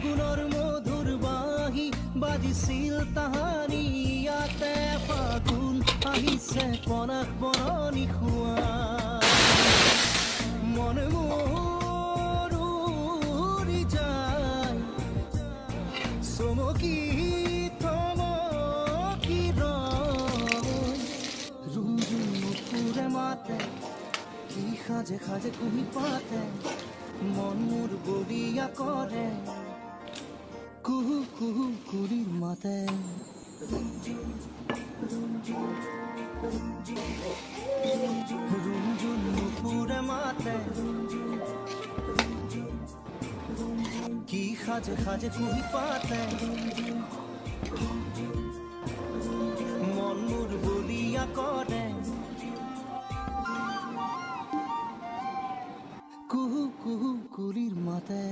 ফাগুনৰ মধুৰ বাঁহী বাজিছিল তাহানি ইয়াতে ফাগুন আহিছে পনাস বৰণি খোৱা মন মোৰ উৰি যায় চমকি থমকি ৰয় ৰুম ৰুম নুপুৰে মাতে কি সাজে সাজে কুহি পাতে মন মোৰ বলিয়া কৰে কুহু কুহু কুলিৰ মাতে ৰুমঝুম নুপুৰে মাতে কি সাজে সাজে কুহি পাতে মন মোৰ বলিয়া কৰে কুহু কুহু কুলিৰ মাতে